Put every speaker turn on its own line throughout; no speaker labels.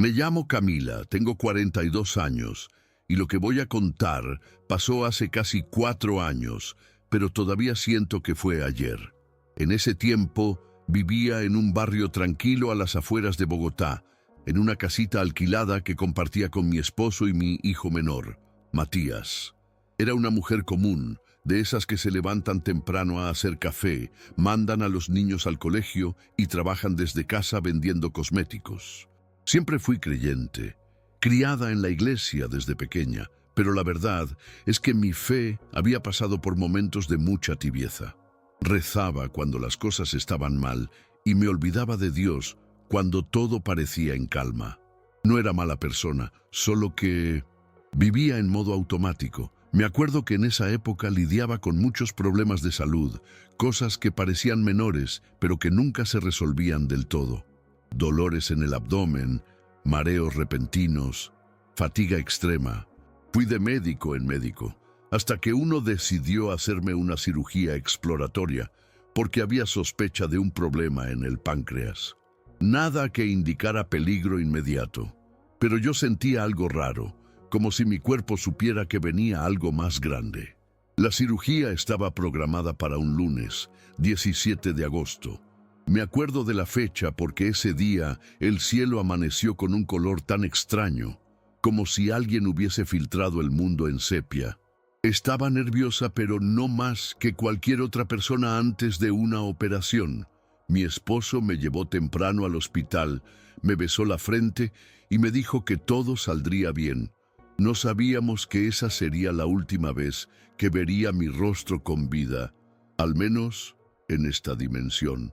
Me llamo Camila, tengo 42 años, y lo que voy a contar pasó hace casi 4 años, pero todavía siento que fue ayer. En ese tiempo vivía en un barrio tranquilo a las afueras de Bogotá, en una casita alquilada que compartía con mi esposo y mi hijo menor, Matías. Era una mujer común, de esas que se levantan temprano a hacer café, mandan a los niños al colegio y trabajan desde casa vendiendo cosméticos. Siempre fui creyente, criada en la iglesia desde pequeña, pero la verdad es que mi fe había pasado por momentos de mucha tibieza. Rezaba cuando las cosas estaban mal y me olvidaba de Dios cuando todo parecía en calma. No era mala persona, solo que vivía en modo automático. Me acuerdo que en esa época lidiaba con muchos problemas de salud, cosas que parecían menores, pero que nunca se resolvían del todo. Dolores en el abdomen, mareos repentinos, fatiga extrema. Fui de médico en médico, hasta que uno decidió hacerme una cirugía exploratoria, porque había sospecha de un problema en el páncreas. Nada que indicara peligro inmediato, pero yo sentía algo raro, como si mi cuerpo supiera que venía algo más grande. La cirugía estaba programada para un lunes, 17 de agosto. Me acuerdo de la fecha porque ese día el cielo amaneció con un color tan extraño, como si alguien hubiese filtrado el mundo en sepia. Estaba nerviosa, pero no más que cualquier otra persona antes de una operación. Mi esposo me llevó temprano al hospital, me besó la frente y me dijo que todo saldría bien. No sabíamos que esa sería la última vez que vería mi rostro con vida, al menos en esta dimensión.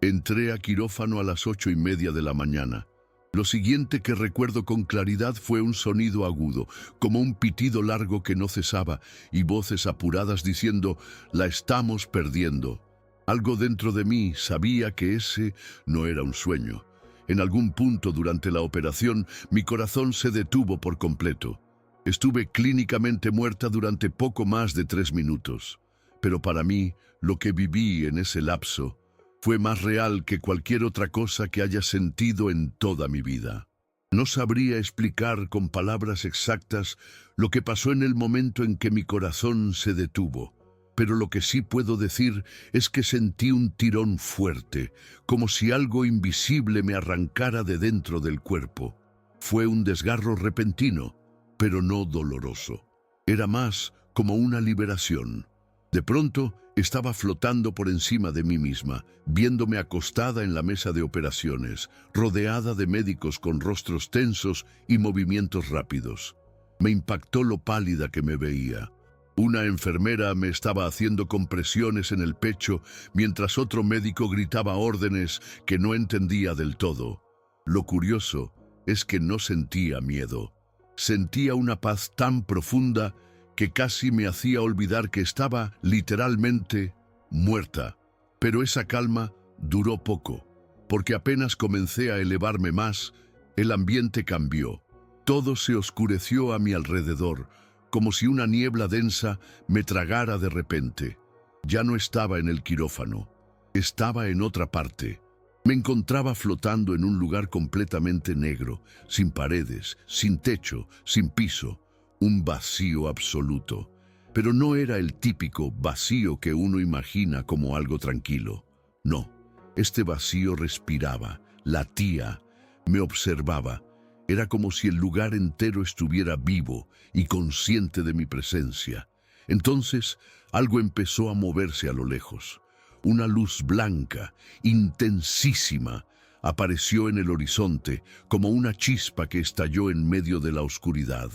Entré a quirófano a las 8:30 de la mañana. Lo siguiente que recuerdo con claridad fue un sonido agudo, como un pitido largo que no cesaba, y voces apuradas diciendo, «La estamos perdiendo». Algo dentro de mí sabía que ese no era un sueño. En algún punto durante la operación, mi corazón se detuvo por completo. Estuve clínicamente muerta durante poco más de 3 minutos. Pero para mí, lo que viví en ese lapso fue más real que cualquier otra cosa que haya sentido en toda mi vida. No sabría explicar con palabras exactas lo que pasó en el momento en que mi corazón se detuvo, pero lo que sí puedo decir es que sentí un tirón fuerte, como si algo invisible me arrancara de dentro del cuerpo. Fue un desgarro repentino, pero no doloroso. Era más como una liberación. De pronto, estaba flotando por encima de mí misma, viéndome acostada en la mesa de operaciones, rodeada de médicos con rostros tensos y movimientos rápidos. Me impactó lo pálida que me veía. Una enfermera me estaba haciendo compresiones en el pecho, mientras otro médico gritaba órdenes que no entendía del todo. Lo curioso es que no sentía miedo. Sentía una paz tan profunda que casi me hacía olvidar que estaba literalmente muerta. Pero esa calma duró poco, porque apenas comencé a elevarme más, el ambiente cambió. Todo se oscureció a mi alrededor, como si una niebla densa me tragara de repente. Ya no estaba en el quirófano, estaba en otra parte. Me encontraba flotando en un lugar completamente negro, sin paredes, sin techo, sin piso. Un vacío absoluto, pero no era el típico vacío que uno imagina como algo tranquilo. No, este vacío respiraba, latía, me observaba. Era como si el lugar entero estuviera vivo y consciente de mi presencia. Entonces, algo empezó a moverse a lo lejos. Una luz blanca, intensísima, apareció en el horizonte como una chispa que estalló en medio de la oscuridad.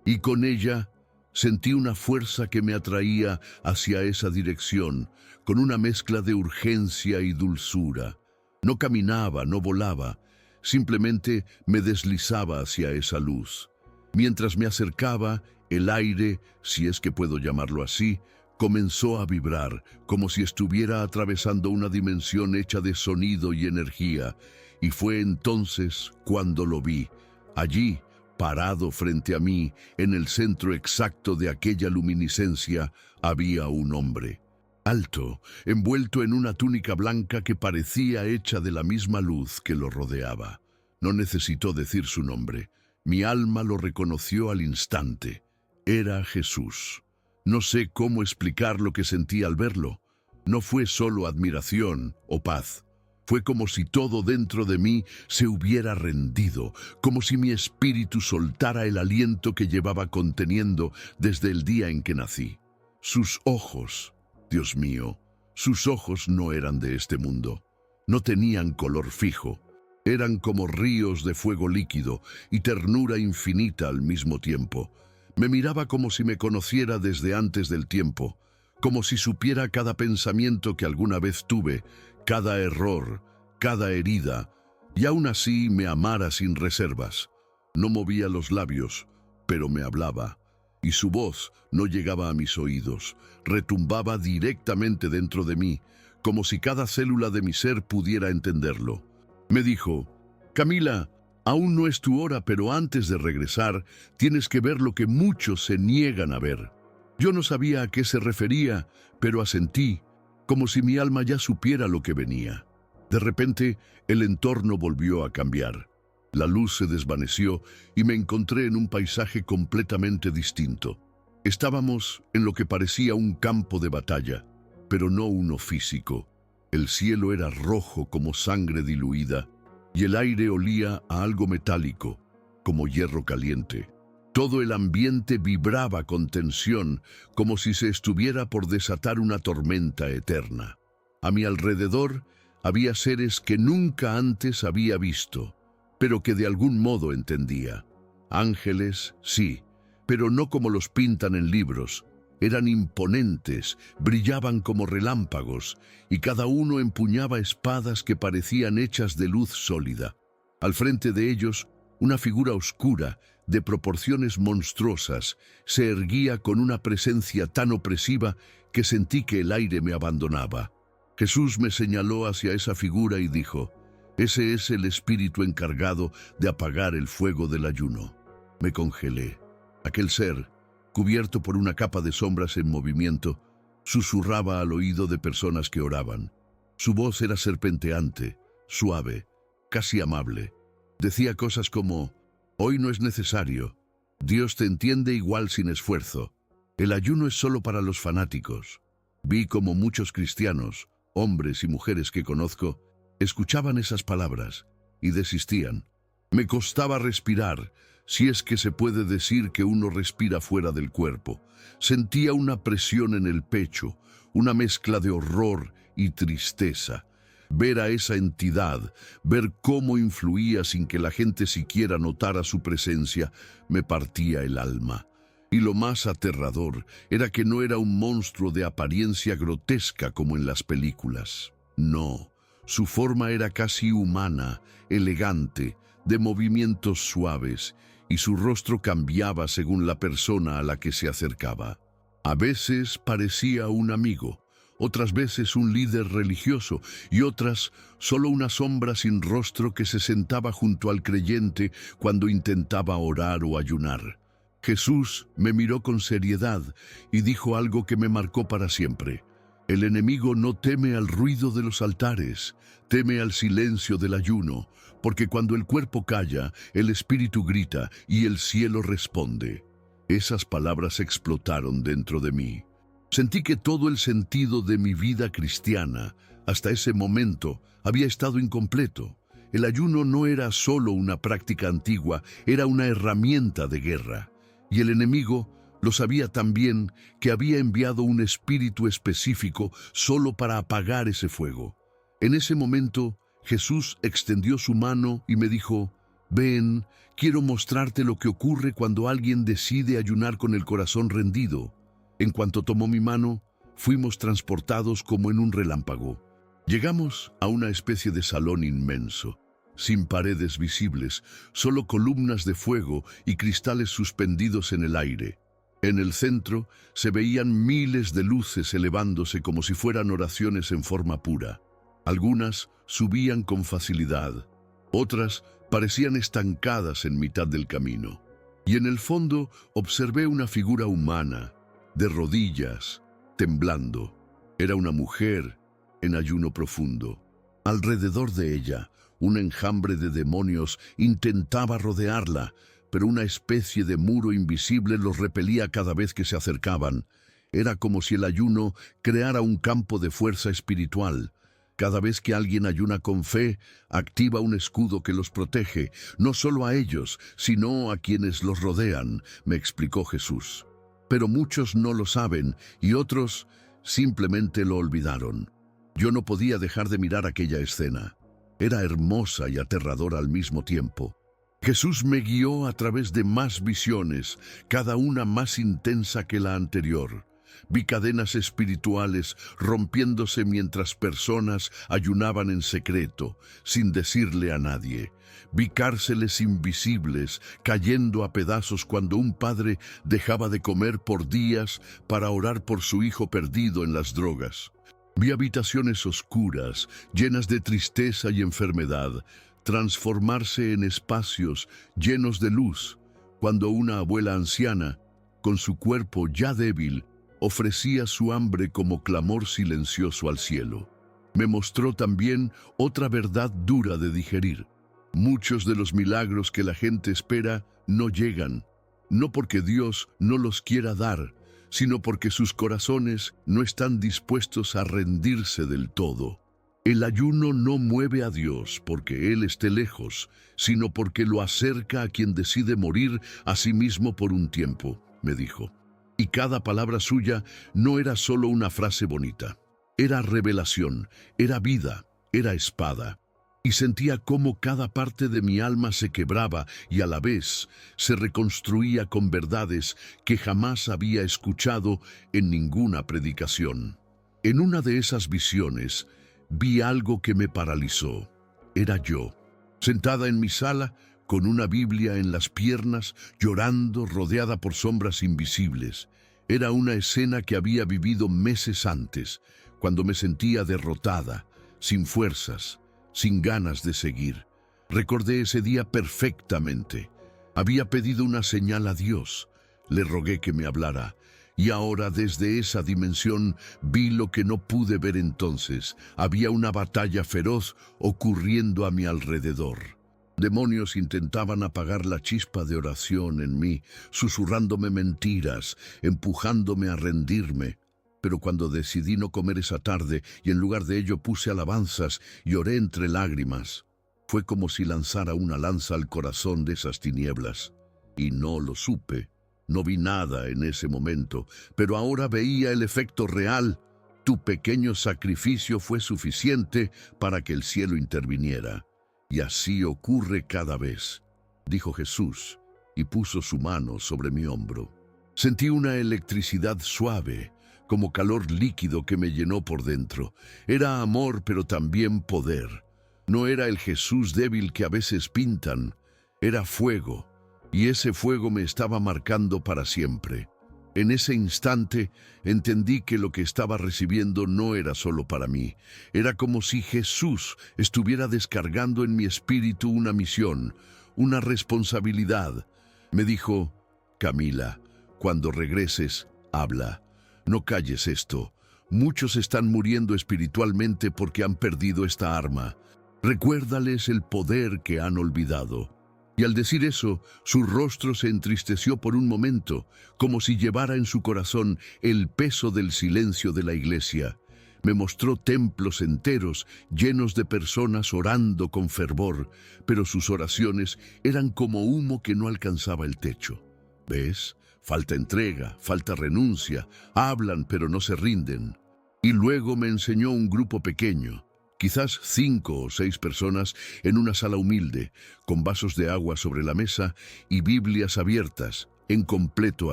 Y con ella sentí una fuerza que me atraía hacia esa dirección, con una mezcla de urgencia y dulzura. No caminaba, no volaba, simplemente me deslizaba hacia esa luz. Mientras me acercaba, el aire, si es que puedo llamarlo así, comenzó a vibrar, como si estuviera atravesando una dimensión hecha de sonido y energía, y fue entonces cuando lo vi, allí, parado frente a mí, en el centro exacto de aquella luminiscencia, había un hombre. Alto, envuelto en una túnica blanca que parecía hecha de la misma luz que lo rodeaba. No necesitó decir su nombre. Mi alma lo reconoció al instante. Era Jesús. No sé cómo explicar lo que sentí al verlo. No fue solo admiración o paz. Fue como si todo dentro de mí se hubiera rendido, como si mi espíritu soltara el aliento que llevaba conteniendo desde el día en que nací. Sus ojos, Dios mío, sus ojos no eran de este mundo. No tenían color fijo. Eran como ríos de fuego líquido y ternura infinita al mismo tiempo. Me miraba como si me conociera desde antes del tiempo, como si supiera cada pensamiento que alguna vez tuve, cada error, cada herida, y aún así me amara sin reservas. No movía los labios, pero me hablaba, y su voz no llegaba a mis oídos, retumbaba directamente dentro de mí, como si cada célula de mi ser pudiera entenderlo. Me dijo: Camila, aún no es tu hora, pero antes de regresar, tienes que ver lo que muchos se niegan a ver. Yo no sabía a qué se refería, pero asentí, como si mi alma ya supiera lo que venía. De repente, el entorno volvió a cambiar. La luz se desvaneció y me encontré en un paisaje completamente distinto. Estábamos en lo que parecía un campo de batalla, pero no uno físico. El cielo era rojo como sangre diluida y el aire olía a algo metálico, como hierro caliente. Todo el ambiente vibraba con tensión, como si se estuviera por desatar una tormenta eterna. A mi alrededor había seres que nunca antes había visto, pero que de algún modo entendía. Ángeles, sí, pero no como los pintan en libros. Eran imponentes, brillaban como relámpagos, y cada uno empuñaba espadas que parecían hechas de luz sólida. Al frente de ellos, una figura oscura, de proporciones monstruosas, se erguía con una presencia tan opresiva que sentí que el aire me abandonaba. Jesús me señaló hacia esa figura y dijo: «Ese es el espíritu encargado de apagar el fuego del ayuno». Me congelé. Aquel ser, cubierto por una capa de sombras en movimiento, susurraba al oído de personas que oraban. Su voz era serpenteante, suave, casi amable. Decía cosas como: «Hoy no es necesario. Dios te entiende igual sin esfuerzo. El ayuno es solo para los fanáticos». Vi como muchos cristianos, hombres y mujeres que conozco, escuchaban esas palabras y desistían. Me costaba respirar, si es que se puede decir que uno respira fuera del cuerpo. Sentía una presión en el pecho, una mezcla de horror y tristeza. Ver a esa entidad, ver cómo influía sin que la gente siquiera notara su presencia, me partía el alma. Y lo más aterrador era que no era un monstruo de apariencia grotesca como en las películas. No, su forma era casi humana, elegante, de movimientos suaves, y su rostro cambiaba según la persona a la que se acercaba. A veces parecía un amigo, otras veces un líder religioso y otras solo una sombra sin rostro que se sentaba junto al creyente cuando intentaba orar o ayunar. Jesús me miró con seriedad y dijo algo que me marcó para siempre. El enemigo no teme al ruido de los altares, teme al silencio del ayuno, porque cuando el cuerpo calla, el espíritu grita y el cielo responde. Esas palabras explotaron dentro de mí. Sentí que todo el sentido de mi vida cristiana, hasta ese momento, había estado incompleto. El ayuno no era solo una práctica antigua, era una herramienta de guerra. Y el enemigo lo sabía también, que había enviado un espíritu específico solo para apagar ese fuego. En ese momento, Jesús extendió su mano y me dijo: «Ven, quiero mostrarte lo que ocurre cuando alguien decide ayunar con el corazón rendido». En cuanto tomó mi mano, fuimos transportados como en un relámpago. Llegamos a una especie de salón inmenso, sin paredes visibles, solo columnas de fuego y cristales suspendidos en el aire. En el centro se veían miles de luces elevándose como si fueran oraciones en forma pura. Algunas subían con facilidad, otras parecían estancadas en mitad del camino. Y en el fondo observé una figura humana, de rodillas, temblando. Era una mujer en ayuno profundo. Alrededor de ella, Un enjambre de demonios intentaba rodearla, pero una especie de muro invisible los repelía cada vez que se acercaban. Era como si el ayuno creara un campo de fuerza espiritual. Cada vez que alguien ayuna con fe, activa un escudo que los protege, no solo a ellos, sino a quienes los rodean, me explicó Jesús. Pero muchos no lo saben y otros simplemente lo olvidaron. Yo no podía dejar de mirar aquella escena. Era hermosa y aterradora al mismo tiempo. Jesús me guió a través de más visiones, cada una más intensa que la anterior. Vi cadenas espirituales rompiéndose mientras personas ayunaban en secreto, sin decirle a nadie. Vi cárceles invisibles cayendo a pedazos cuando un padre dejaba de comer por días para orar por su hijo perdido en las drogas. Vi habitaciones oscuras, llenas de tristeza y enfermedad, transformarse en espacios llenos de luz, cuando una abuela anciana, con su cuerpo ya débil, ofrecía su hambre como clamor silencioso al cielo. Me mostró también otra verdad dura de digerir. Muchos de los milagros que la gente espera no llegan, no porque Dios no los quiera dar, sino porque sus corazones no están dispuestos a rendirse del todo. El ayuno no mueve a Dios porque Él esté lejos, sino porque lo acerca a quien decide morir a sí mismo por un tiempo, me dijo. Y cada palabra suya no era solo una frase bonita. Era revelación, era vida, era espada. Y sentía cómo cada parte de mi alma se quebraba y a la vez se reconstruía con verdades que jamás había escuchado en ninguna predicación. En una de esas visiones vi algo que me paralizó. Era yo, sentada en mi sala, con una Biblia en las piernas, llorando, rodeada por sombras invisibles. Era una escena que había vivido meses antes, cuando me sentía derrotada, sin fuerzas, sin ganas de seguir. Recordé ese día perfectamente. Había pedido una señal a Dios. Le rogué que me hablara. Y ahora desde esa dimensión vi lo que no pude ver entonces. Había una batalla feroz ocurriendo a mi alrededor. Demonios intentaban apagar la chispa de oración en mí, susurrándome mentiras, empujándome a rendirme. Pero cuando decidí no comer esa tarde y en lugar de ello puse alabanzas y oré entre lágrimas, fue como si lanzara una lanza al corazón de esas tinieblas. Y no lo supe, no vi nada en ese momento, pero ahora veía el efecto real. Tu pequeño sacrificio fue suficiente para que el cielo interviniera. Y así ocurre cada vez, dijo Jesús, y puso su mano sobre mi hombro. Sentí una electricidad suave, como calor líquido que me llenó por dentro. Era amor, pero también poder. No era el Jesús débil que a veces pintan, era fuego, y ese fuego me estaba marcando para siempre. En ese instante entendí que lo que estaba recibiendo no era solo para mí. Era como si Jesús estuviera descargando en mi espíritu una misión, una responsabilidad. Me dijo, Camila, cuando regreses, habla. No calles esto. Muchos están muriendo espiritualmente porque han perdido esta arma. Recuérdales el poder que han olvidado. Y al decir eso, su rostro se entristeció por un momento, como si llevara en su corazón el peso del silencio de la iglesia. Me mostró templos enteros llenos de personas orando con fervor, pero sus oraciones eran como humo que no alcanzaba el techo. ¿Ves? Falta entrega, falta renuncia, hablan pero no se rinden. Y luego me enseñó un grupo pequeño, quizás 5 o 6 personas en una sala humilde, con vasos de agua sobre la mesa y Biblias abiertas, en completo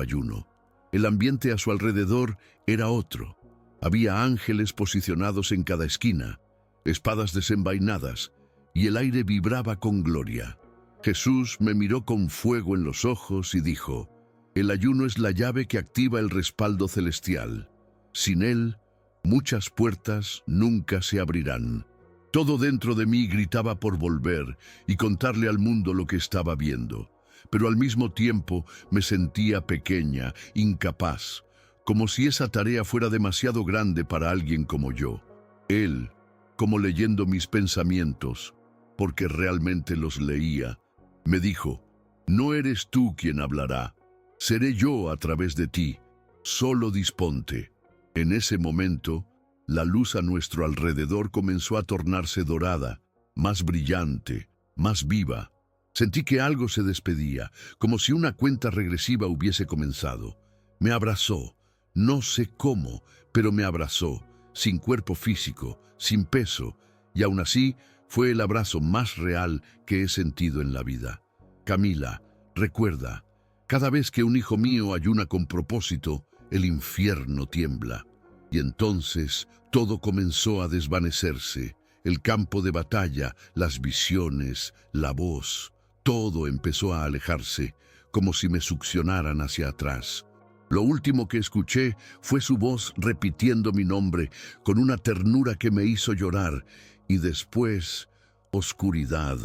ayuno. El ambiente a su alrededor era otro. Había ángeles posicionados en cada esquina, espadas desenvainadas, y el aire vibraba con gloria. Jesús me miró con fuego en los ojos y dijo, el ayuno es la llave que activa el respaldo celestial. Sin él, muchas puertas nunca se abrirán. Todo dentro de mí gritaba por volver y contarle al mundo lo que estaba viendo, pero al mismo tiempo me sentía pequeña, incapaz, como si esa tarea fuera demasiado grande para alguien como yo. Él, como leyendo mis pensamientos, porque realmente los leía. Me dijo, no eres tú quien hablará, seré yo a través de ti, solo disponte. En ese momento, la luz a nuestro alrededor comenzó a tornarse dorada, más brillante, más viva. Sentí que algo se despedía, como si una cuenta regresiva hubiese comenzado. Me abrazó, no sé cómo, pero me abrazó, sin cuerpo físico, sin peso, y aún así fue el abrazo más real que he sentido en la vida. Camila, recuerda, cada vez que un hijo mío ayuna con propósito, el infierno tiembla. Y entonces todo comenzó a desvanecerse, el campo de batalla, las visiones, la voz, todo empezó a alejarse, como si me succionaran hacia atrás. Lo último que escuché fue su voz repitiendo mi nombre con una ternura que me hizo llorar, y después, oscuridad,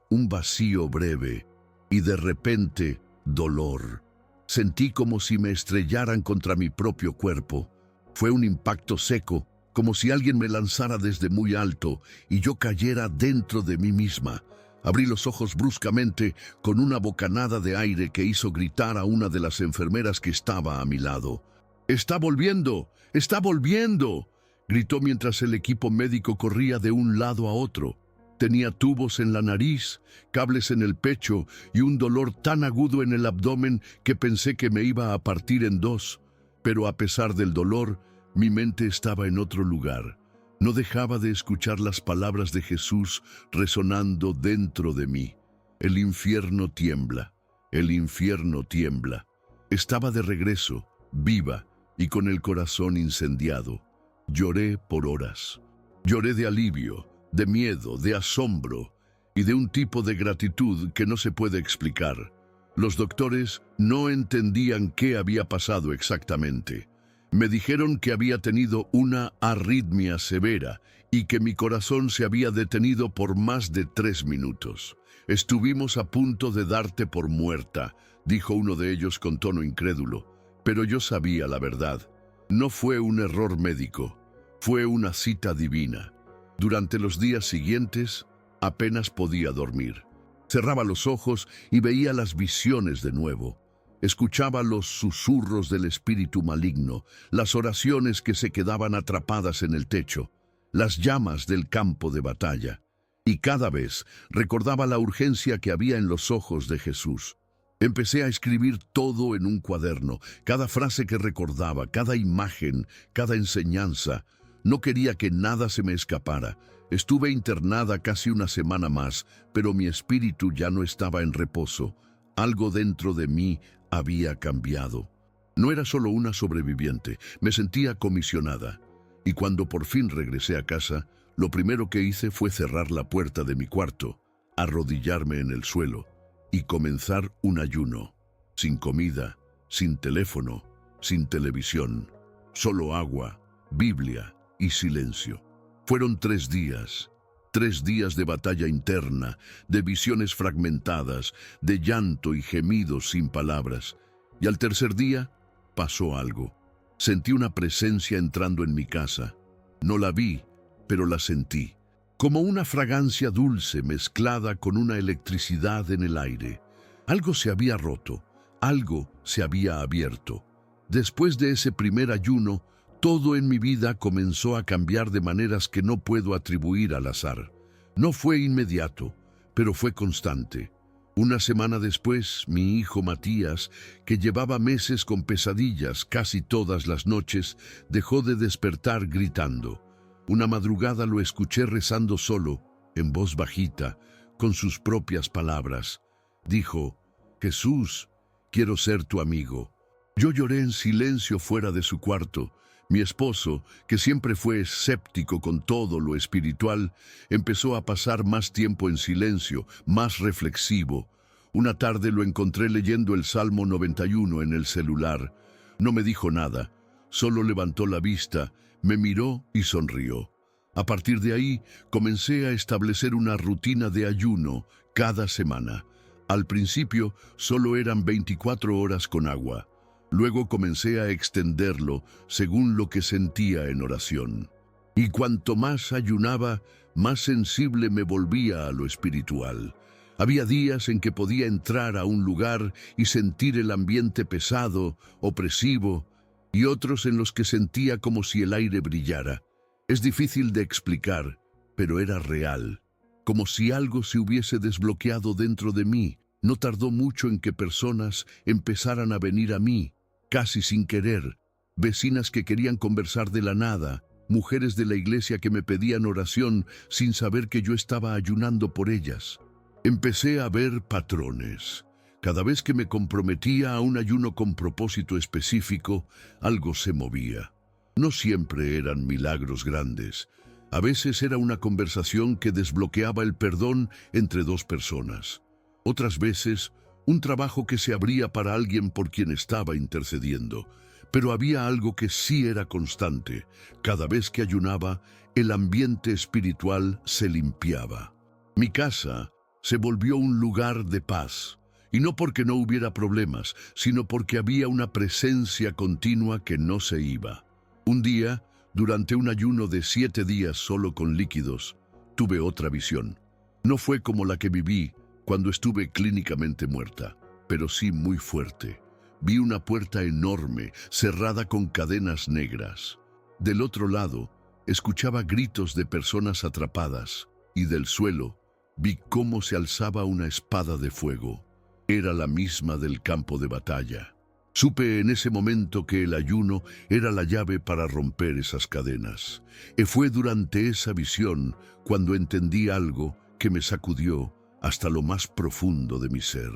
un vacío breve, y de repente, dolor. Sentí como si me estrellaran contra mi propio cuerpo. Fue un impacto seco, como si alguien me lanzara desde muy alto y yo cayera dentro de mí misma. Abrí los ojos bruscamente con una bocanada de aire que hizo gritar a una de las enfermeras que estaba a mi lado. ¡Está volviendo! ¡Está volviendo!, gritó mientras el equipo médico corría de un lado a otro. Tenía tubos en la nariz, cables en el pecho y un dolor tan agudo en el abdomen que pensé que me iba a partir en dos. Pero a pesar del dolor, mi mente estaba en otro lugar. No dejaba de escuchar las palabras de Jesús resonando dentro de mí. El infierno tiembla, el infierno tiembla. Estaba de regreso, viva y con el corazón incendiado. Lloré por horas. Lloré de alivio, de miedo, de asombro y de un tipo de gratitud que no se puede explicar. Los doctores no entendían qué había pasado exactamente. Me dijeron que había tenido una arritmia severa y que mi corazón se había detenido por más de 3 minutos. Estuvimos a punto de darte por muerta, dijo uno de ellos con tono incrédulo, pero yo sabía la verdad. No fue un error médico, fue una cita divina. Durante los días siguientes, apenas podía dormir. Cerraba los ojos y veía las visiones de nuevo. Escuchaba los susurros del espíritu maligno, las oraciones que se quedaban atrapadas en el techo, las llamas del campo de batalla. Y cada vez recordaba la urgencia que había en los ojos de Jesús. Empecé a escribir todo en un cuaderno, cada frase que recordaba, cada imagen, cada enseñanza. No quería que nada se me escapara. Estuve internada casi una semana más, pero mi espíritu ya no estaba en reposo. Algo dentro de mí había cambiado. No era solo una sobreviviente, me sentía comisionada. Y cuando por fin regresé a casa, lo primero que hice fue cerrar la puerta de mi cuarto, arrodillarme en el suelo y comenzar un ayuno. Sin comida, sin teléfono, sin televisión, solo agua, Biblia y silencio. Fueron 3 días. 3 días de batalla interna, de visiones fragmentadas, de llanto y gemidos sin palabras. Y al tercer día pasó algo. Sentí una presencia entrando en mi casa. No la vi, pero la sentí. Como una fragancia dulce mezclada con una electricidad en el aire. Algo se había roto, algo se había abierto. Después de ese primer ayuno, todo en mi vida comenzó a cambiar de maneras que no puedo atribuir al azar. No fue inmediato, pero fue constante. Una semana después, mi hijo Matías, que llevaba meses con pesadillas casi todas las noches, dejó de despertar gritando. Una madrugada lo escuché rezando solo, en voz bajita, con sus propias palabras. Dijo, «Jesús, quiero ser tu amigo». Yo lloré en silencio fuera de su cuarto. Mi esposo, que siempre fue escéptico con todo lo espiritual, empezó a pasar más tiempo en silencio, más reflexivo. Una tarde lo encontré leyendo el Salmo 91 en el celular. No me dijo nada, solo levantó la vista, me miró y sonrió. A partir de ahí, comencé a establecer una rutina de ayuno cada semana. Al principio, solo eran 24 horas con agua. Luego comencé a extenderlo según lo que sentía en oración. Y cuanto más ayunaba, más sensible me volvía a lo espiritual. Había días en que podía entrar a un lugar y sentir el ambiente pesado, opresivo, y otros en los que sentía como si el aire brillara. Es difícil de explicar, pero era real, como si algo se hubiese desbloqueado dentro de mí. No tardó mucho en que personas empezaran a venir a mí, casi sin querer, vecinas que querían conversar de la nada, mujeres de la iglesia que me pedían oración sin saber que yo estaba ayunando por ellas. Empecé a ver patrones. Cada vez que me comprometía a un ayuno con propósito específico, algo se movía. No siempre eran milagros grandes. A veces era una conversación que desbloqueaba el perdón entre dos personas. Otras veces, un trabajo que se abría para alguien por quien estaba intercediendo. Pero había algo que sí era constante. Cada vez que ayunaba, el ambiente espiritual se limpiaba. Mi casa se volvió un lugar de paz. Y no porque no hubiera problemas, sino porque había una presencia continua que no se iba. Un día, durante un ayuno de 7 días solo con líquidos, tuve otra visión. No fue como la que viví cuando estuve clínicamente muerta, pero sí muy fuerte. Vi una puerta enorme, cerrada con cadenas negras. Del otro lado, escuchaba gritos de personas atrapadas, y del suelo vi cómo se alzaba una espada de fuego. Era la misma del campo de batalla. Supe en ese momento que el ayuno era la llave para romper esas cadenas. Y fue durante esa visión cuando entendí algo que me sacudió hasta lo más profundo de mi ser.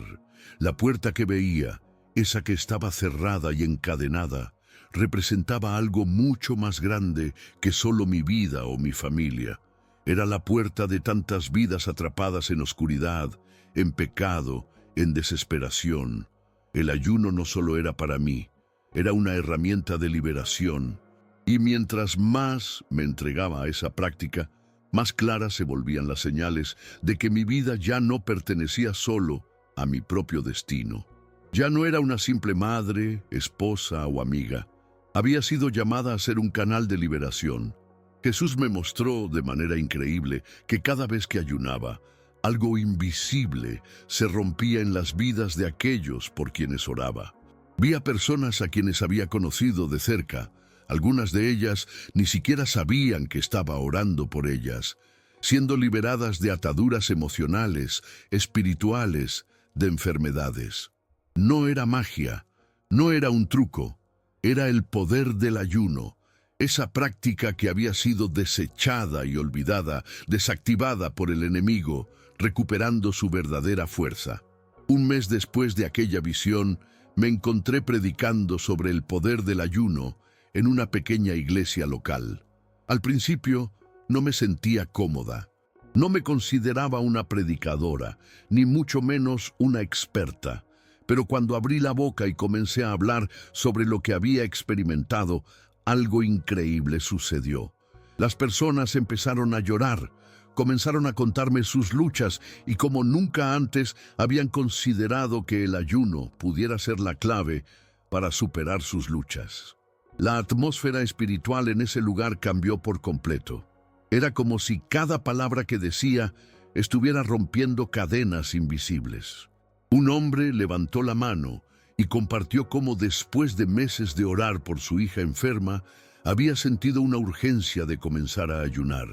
La puerta que veía, esa que estaba cerrada y encadenada, representaba algo mucho más grande que solo mi vida o mi familia. Era la puerta de tantas vidas atrapadas en oscuridad, en pecado, en desesperación. El ayuno no solo era para mí, era una herramienta de liberación. Y mientras más me entregaba a esa práctica, más claras se volvían las señales de que mi vida ya no pertenecía solo a mi propio destino. Ya no era una simple madre, esposa o amiga. Había sido llamada a ser un canal de liberación. Jesús me mostró de manera increíble que cada vez que ayunaba, algo invisible se rompía en las vidas de aquellos por quienes oraba. Vi a personas a quienes había conocido de cerca. Algunas de ellas ni siquiera sabían que estaba orando por ellas, siendo liberadas de ataduras emocionales, espirituales, de enfermedades. No era magia, no era un truco, era el poder del ayuno, esa práctica que había sido desechada y olvidada, desactivada por el enemigo, recuperando su verdadera fuerza. Un mes después de aquella visión, me encontré predicando sobre el poder del ayuno en una pequeña iglesia local. Al principio, no me sentía cómoda. No me consideraba una predicadora, ni mucho menos una experta. Pero cuando abrí la boca y comencé a hablar sobre lo que había experimentado, algo increíble sucedió. Las personas empezaron a llorar, comenzaron a contarme sus luchas y como nunca antes habían considerado que el ayuno pudiera ser la clave para superar sus luchas. La atmósfera espiritual en ese lugar cambió por completo. Era como si cada palabra que decía estuviera rompiendo cadenas invisibles. Un hombre levantó la mano y compartió cómo después de meses de orar por su hija enferma, había sentido una urgencia de comenzar a ayunar.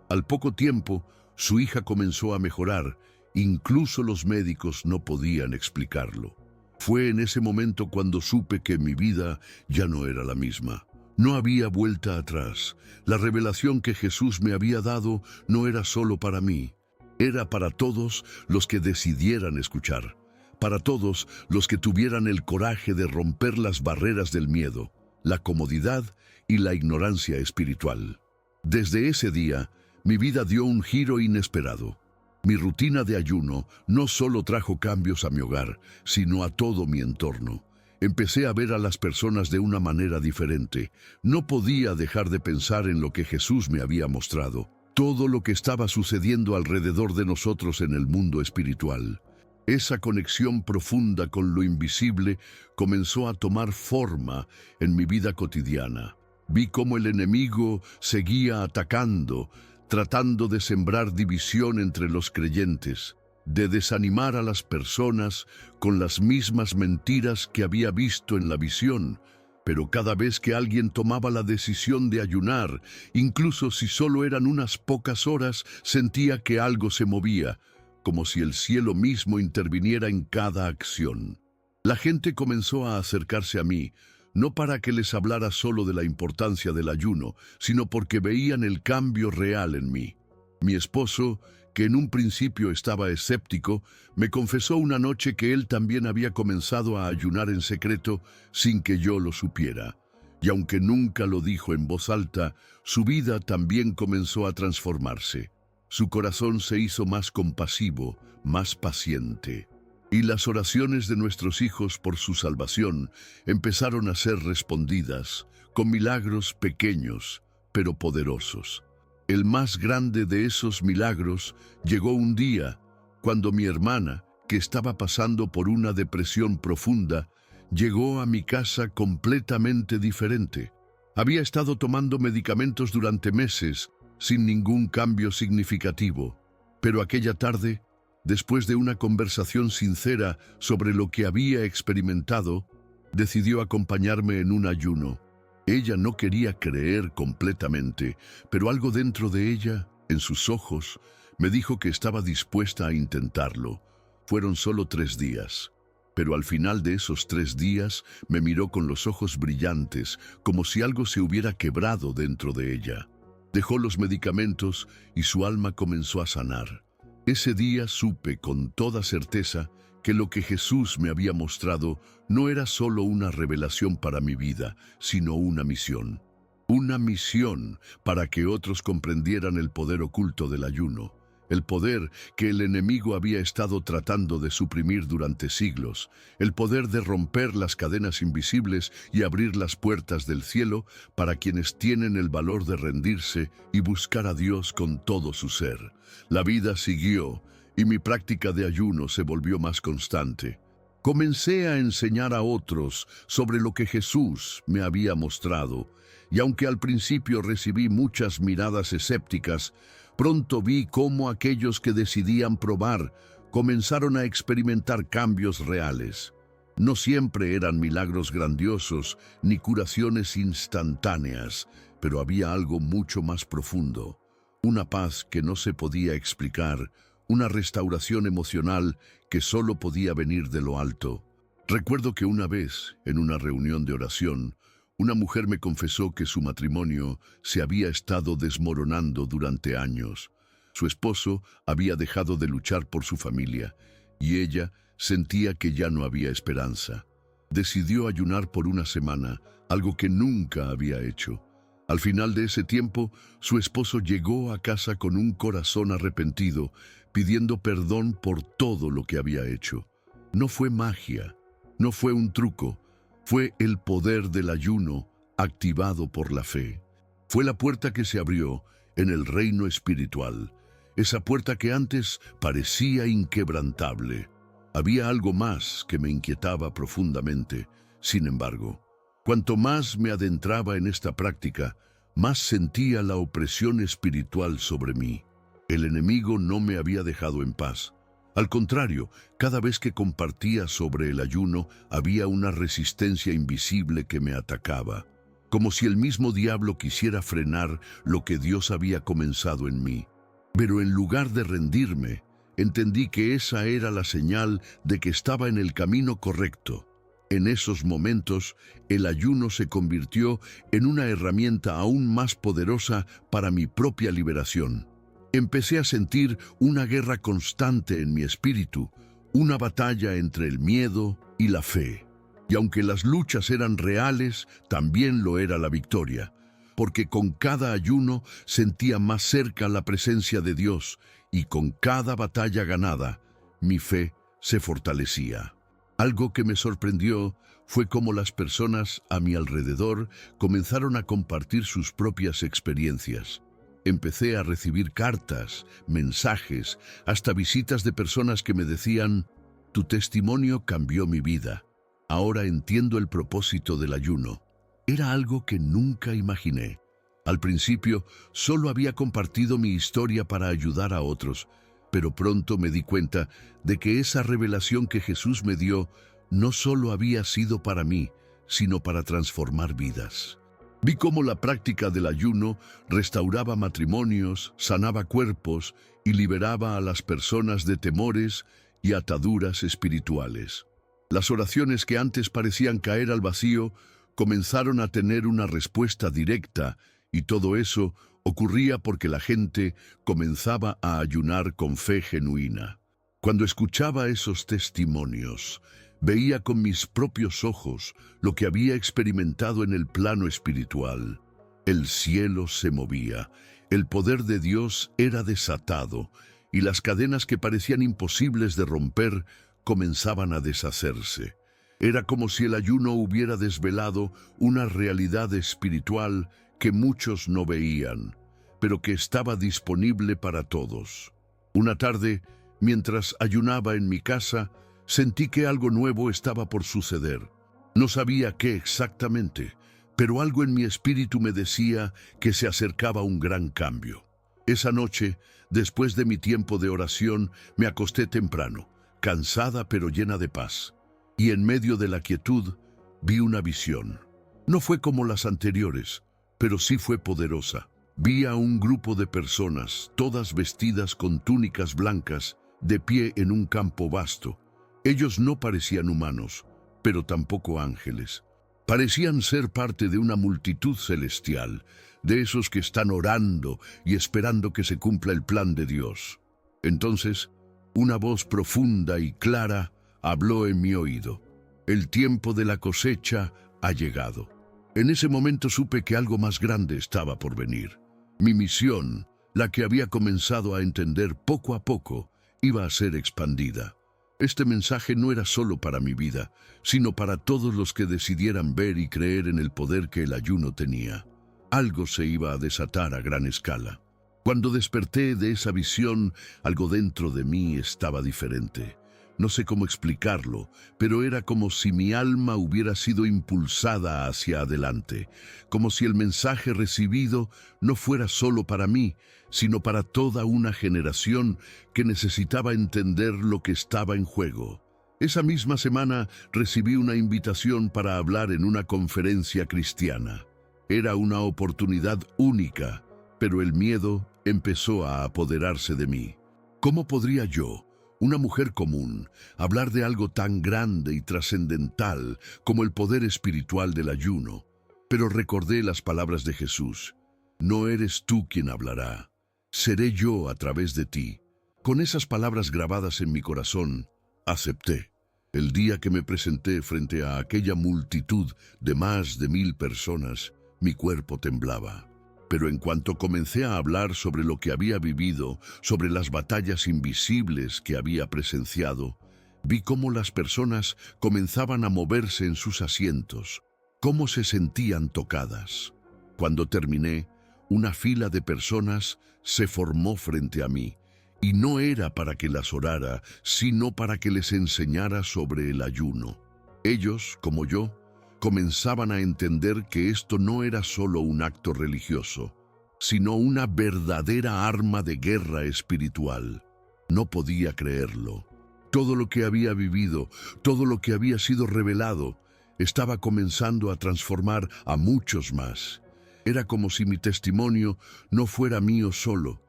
Al poco tiempo, su hija comenzó a mejorar, incluso los médicos no podían explicarlo. Fue en ese momento cuando supe que mi vida ya no era la misma. No había vuelta atrás. La revelación que Jesús me había dado no era solo para mí. Era para todos los que decidieran escuchar. Para todos los que tuvieran el coraje de romper las barreras del miedo, la comodidad y la ignorancia espiritual. Desde ese día, mi vida dio un giro inesperado. Mi rutina de ayuno no solo trajo cambios a mi hogar, sino a todo mi entorno. Empecé a ver a las personas de una manera diferente. No podía dejar de pensar en lo que Jesús me había mostrado, todo lo que estaba sucediendo alrededor de nosotros en el mundo espiritual. Esa conexión profunda con lo invisible comenzó a tomar forma en mi vida cotidiana. Vi cómo el enemigo seguía atacando, tratando de sembrar división entre los creyentes, de desanimar a las personas con las mismas mentiras que había visto en la visión. Pero cada vez que alguien tomaba la decisión de ayunar, incluso si solo eran unas pocas horas, sentía que algo se movía, como si el cielo mismo interviniera en cada acción. La gente comenzó a acercarse a mí, no para que les hablara solo de la importancia del ayuno, sino porque veían el cambio real en mí. Mi esposo, que en un principio estaba escéptico, me confesó una noche que él también había comenzado a ayunar en secreto sin que yo lo supiera. Y aunque nunca lo dijo en voz alta, su vida también comenzó a transformarse. Su corazón se hizo más compasivo, más paciente. Y las oraciones de nuestros hijos por su salvación empezaron a ser respondidas con milagros pequeños, pero poderosos. El más grande de esos milagros llegó un día cuando mi hermana, que estaba pasando por una depresión profunda, llegó a mi casa completamente diferente. Había estado tomando medicamentos durante meses sin ningún cambio significativo, pero aquella tarde, después de una conversación sincera sobre lo que había experimentado, decidió acompañarme en un ayuno. Ella no quería creer completamente, pero algo dentro de ella, en sus ojos, me dijo que estaba dispuesta a intentarlo. Fueron solo 3 días, pero al final de esos 3 días me miró con los ojos brillantes, como si algo se hubiera quebrado dentro de ella. Dejó los medicamentos y su alma comenzó a sanar. Ese día supe con toda certeza que lo que Jesús me había mostrado no era solo una revelación para mi vida, sino una misión. Una misión para que otros comprendieran el poder oculto del ayuno, el poder que el enemigo había estado tratando de suprimir durante siglos, el poder de romper las cadenas invisibles y abrir las puertas del cielo para quienes tienen el valor de rendirse y buscar a Dios con todo su ser. La vida siguió y mi práctica de ayuno se volvió más constante. Comencé a enseñar a otros sobre lo que Jesús me había mostrado, y aunque al principio recibí muchas miradas escépticas, pronto vi cómo aquellos que decidían probar comenzaron a experimentar cambios reales. No siempre eran milagros grandiosos ni curaciones instantáneas, pero había algo mucho más profundo, una paz que no se podía explicar, una restauración emocional que solo podía venir de lo alto. Recuerdo que una vez, en una reunión de oración, una mujer me confesó que su matrimonio se había estado desmoronando durante años. Su esposo había dejado de luchar por su familia y ella sentía que ya no había esperanza. Decidió ayunar por una semana, algo que nunca había hecho. Al final de ese tiempo, su esposo llegó a casa con un corazón arrepentido, pidiendo perdón por todo lo que había hecho. No fue magia, no fue un truco, fue el poder del ayuno activado por la fe. Fue la puerta que se abrió en el reino espiritual, esa puerta que antes parecía inquebrantable. Había algo más que me inquietaba profundamente. Sin embargo, cuanto más me adentraba en esta práctica, más sentía la opresión espiritual sobre mí. El enemigo no me había dejado en paz. Al contrario, cada vez que compartía sobre el ayuno, había una resistencia invisible que me atacaba, como si el mismo diablo quisiera frenar lo que Dios había comenzado en mí. Pero en lugar de rendirme, entendí que esa era la señal de que estaba en el camino correcto. En esos momentos, el ayuno se convirtió en una herramienta aún más poderosa para mi propia liberación. Empecé a sentir una guerra constante en mi espíritu, una batalla entre el miedo y la fe. Y aunque las luchas eran reales, también lo era la victoria, porque con cada ayuno sentía más cerca la presencia de Dios y con cada batalla ganada, mi fe se fortalecía. Algo que me sorprendió fue cómo las personas a mi alrededor comenzaron a compartir sus propias experiencias. Empecé a recibir cartas, mensajes, hasta visitas de personas que me decían: «Tu testimonio cambió mi vida. Ahora entiendo el propósito del ayuno». Era algo que nunca imaginé. Al principio, solo había compartido mi historia para ayudar a otros, pero pronto me di cuenta de que esa revelación que Jesús me dio no solo había sido para mí, sino para transformar vidas. Vi cómo la práctica del ayuno restauraba matrimonios, sanaba cuerpos y liberaba a las personas de temores y ataduras espirituales. Las oraciones que antes parecían caer al vacío comenzaron a tener una respuesta directa, y todo eso ocurría porque la gente comenzaba a ayunar con fe genuina. Cuando escuchaba esos testimonios, veía con mis propios ojos lo que había experimentado en el plano espiritual. El cielo se movía, el poder de Dios era desatado, y las cadenas que parecían imposibles de romper comenzaban a deshacerse. Era como si el ayuno hubiera desvelado una realidad espiritual que muchos no veían, pero que estaba disponible para todos. Una tarde, mientras ayunaba en mi casa, sentí que algo nuevo estaba por suceder. No sabía qué exactamente, pero algo en mi espíritu me decía que se acercaba un gran cambio. Esa noche, después de mi tiempo de oración, me acosté temprano, cansada pero llena de paz. Y en medio de la quietud, vi una visión. No fue como las anteriores, pero sí fue poderosa. Vi a un grupo de personas, todas vestidas con túnicas blancas, de pie en un campo vasto. Ellos no parecían humanos, pero tampoco ángeles. Parecían ser parte de una multitud celestial, de esos que están orando y esperando que se cumpla el plan de Dios. Entonces, una voz profunda y clara habló en mi oído. El tiempo de la cosecha ha llegado. En ese momento supe que algo más grande estaba por venir. Mi misión, la que había comenzado a entender poco a poco, iba a ser expandida. Este mensaje no era solo para mi vida, sino para todos los que decidieran ver y creer en el poder que el ayuno tenía. Algo se iba a desatar a gran escala. Cuando desperté de esa visión, algo dentro de mí estaba diferente. No sé cómo explicarlo, pero era como si mi alma hubiera sido impulsada hacia adelante, como si el mensaje recibido no fuera solo para mí, sino para toda una generación que necesitaba entender lo que estaba en juego. Esa misma semana recibí una invitación para hablar en una conferencia cristiana. Era una oportunidad única, pero el miedo empezó a apoderarse de mí. ¿Cómo podría yo, una mujer común, hablar de algo tan grande y trascendental como el poder espiritual del ayuno? Pero recordé las palabras de Jesús. No eres tú quien hablará, seré yo a través de ti. Con esas palabras grabadas en mi corazón, acepté. El día que me presenté frente a aquella multitud de más de 1000 personas, mi cuerpo temblaba. Pero en cuanto comencé a hablar sobre lo que había vivido, sobre las batallas invisibles que había presenciado, vi cómo las personas comenzaban a moverse en sus asientos, cómo se sentían tocadas. Cuando terminé, una fila de personas se formó frente a mí, y no era para que las orara, sino para que les enseñara sobre el ayuno. Ellos, como yo, comenzaban a entender que esto no era solo un acto religioso, sino una verdadera arma de guerra espiritual. No podía creerlo. Todo lo que había vivido, todo lo que había sido revelado, estaba comenzando a transformar a muchos más. Era como si mi testimonio no fuera mío solo,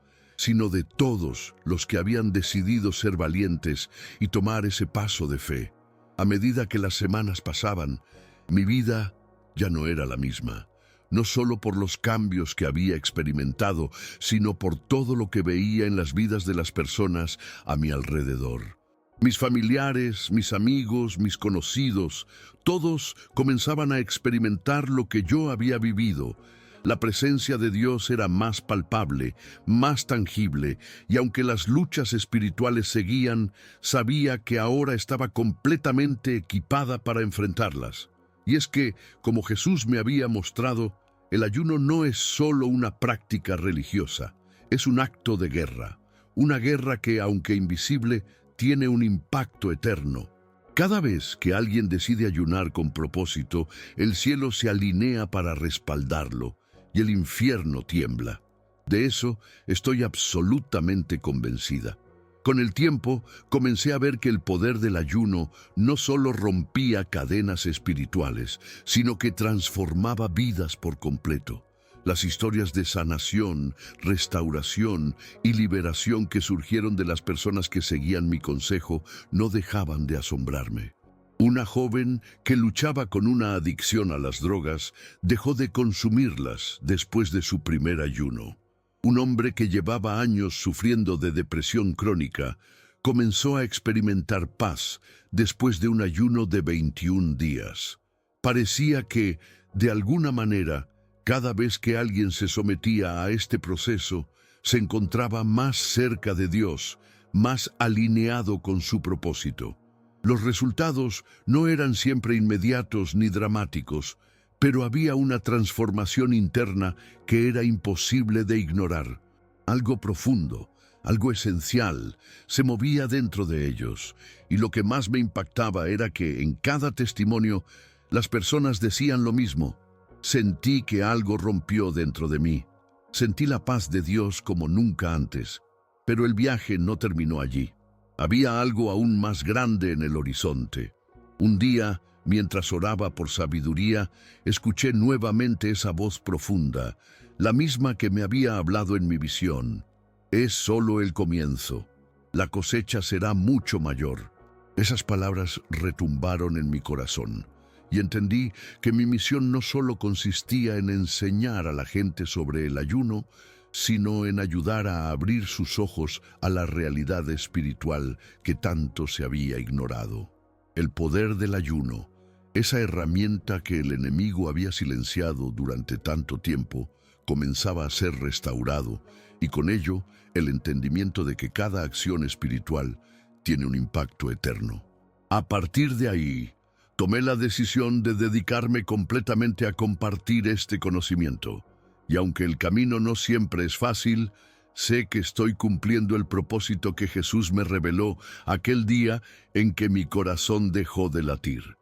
sino de todos los que habían decidido ser valientes y tomar ese paso de fe. A medida que las semanas pasaban, mi vida ya no era la misma, no solo por los cambios que había experimentado, sino por todo lo que veía en las vidas de las personas a mi alrededor. Mis familiares, mis amigos, mis conocidos, todos comenzaban a experimentar lo que yo había vivido. La presencia de Dios era más palpable, más tangible, y aunque las luchas espirituales seguían, sabía que ahora estaba completamente equipada para enfrentarlas. Y es que, como Jesús me había mostrado, el ayuno no es solo una práctica religiosa, es un acto de guerra. Una guerra que, aunque invisible, tiene un impacto eterno. Cada vez que alguien decide ayunar con propósito, el cielo se alinea para respaldarlo. y el infierno tiembla. De eso estoy absolutamente convencida. Con el tiempo, comencé a ver que el poder del ayuno no solo rompía cadenas espirituales, sino que transformaba vidas por completo. Las historias de sanación, restauración y liberación que surgieron de las personas que seguían mi consejo no dejaban de asombrarme. Una joven que luchaba con una adicción a las drogas dejó de consumirlas después de su primer ayuno. Un hombre que llevaba años sufriendo de depresión crónica comenzó a experimentar paz después de un ayuno de 21 días. Parecía que, de alguna manera, cada vez que alguien se sometía a este proceso, se encontraba más cerca de Dios, más alineado con su propósito. Los resultados no eran siempre inmediatos ni dramáticos, pero había una transformación interna que era imposible de ignorar. Algo profundo, algo esencial, se movía dentro de ellos, y lo que más me impactaba era que en cada testimonio las personas decían lo mismo. Sentí que algo rompió dentro de mí. Sentí la paz de Dios como nunca antes. Pero el viaje no terminó allí. Había algo aún más grande en el horizonte. Un día, mientras oraba por sabiduría, escuché nuevamente esa voz profunda, la misma que me había hablado en mi visión. Es solo el comienzo. La cosecha será mucho mayor. Esas palabras retumbaron en mi corazón y entendí que mi misión no solo consistía en enseñar a la gente sobre el ayuno, sino en ayudar a abrir sus ojos a la realidad espiritual que tanto se había ignorado. El poder del ayuno, esa herramienta que el enemigo había silenciado durante tanto tiempo, comenzaba a ser restaurado, y con ello el entendimiento de que cada acción espiritual tiene un impacto eterno. A partir de ahí, tomé la decisión de dedicarme completamente a compartir este conocimiento. Y aunque el camino no siempre es fácil, sé que estoy cumpliendo el propósito que Jesús me reveló aquel día en que mi corazón dejó de latir.